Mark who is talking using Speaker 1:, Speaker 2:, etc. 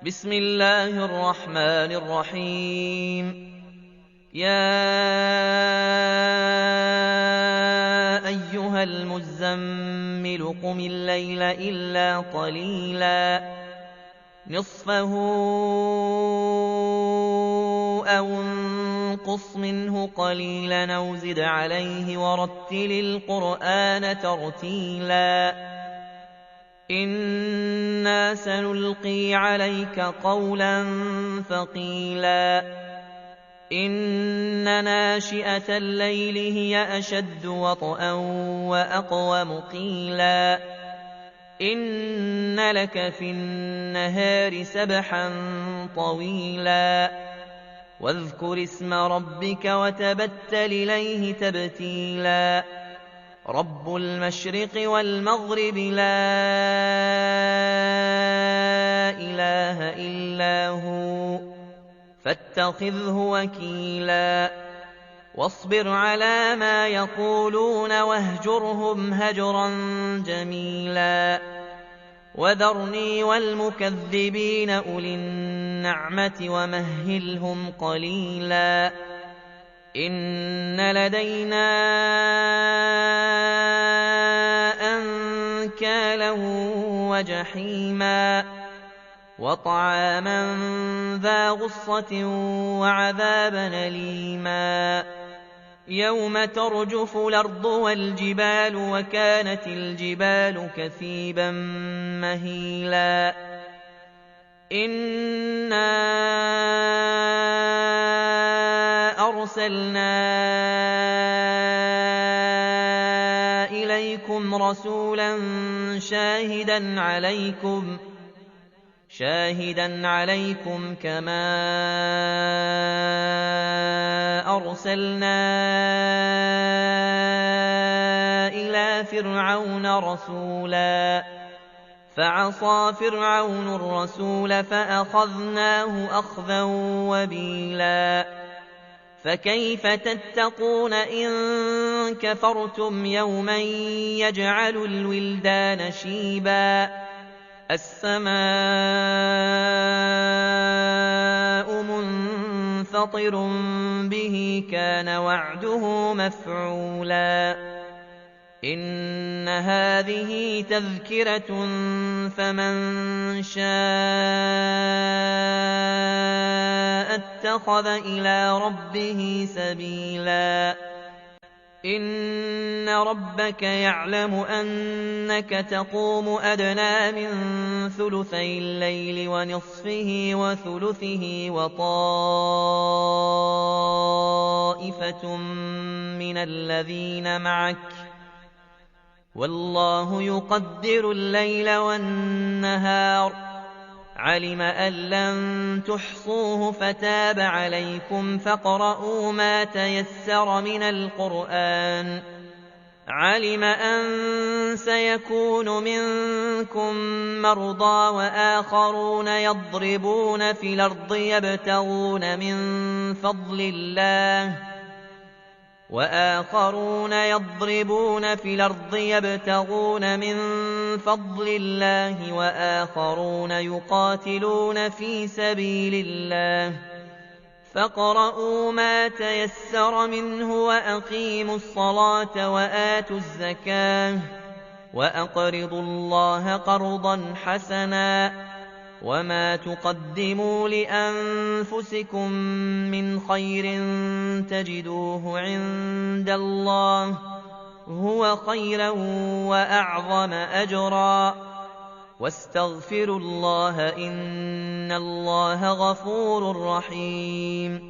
Speaker 1: بسم الله الرحمن الرحيم. يا أيها المزمل قم الليل إلا قليلا نصفه أو انقص منه قليلا أو زد عليه ورتل القرآن ترتيلا إنا سنلقي عليك قولا ثقيلا إن ناشئة الليل هي أشد وطئا وأقوم قيلا إن لك في النهار سبحا طويلا واذكر اسم ربك وتبتل إليه تبتيلا رب المشرق والمغرب لا إله إلا هو فاتخذه وكيلا واصبر على ما يقولون واهجرهم هجرا جميلا وذرني والمكذبين أولي النعمة ومهلهم قليلا إن لدينا أنكالا وجحيما وطعاما ذا غصة وعذابا أليما يوم ترجف الأرض والجبال وكانت الجبال كثيبا مهيلا إنا أرسلنا إليكم رسولا شاهدا عليكم كما أرسلنا إلى فرعون رسولا فعصى فرعون الرسول فأخذناه أخذا وبيلا فكيف تتقون إن كفرتم يوما يجعل الولدان شيبا السماء منفطر به كان وعده مفعولا إن هذه تذكرة فمن شاء اتخذ إلى ربه سبيلا إن ربك يعلم أنك تقوم أدنى من ثلثي الليل ونصفه وثلثه وطائفة من الذين معك والله يقدر الليل والنهار علم أن لن تحصوه فتاب عليكم فاقرؤوا ما تيسر من القرآن علم أن سيكون منكم مرضى وآخرون يضربون في الأرض يبتغون من فضل الله وآخرون يقاتلون في سبيل الله فاقرؤوا ما تيسر منه وأقيموا الصلاة وآتوا الزكاة وأقرضوا الله قرضا حسنا وما تقدموا لأنفسكم من خير تجدوه عند الله هو خيرا وأعظم أجرا واستغفروا الله إن الله غفور رحيم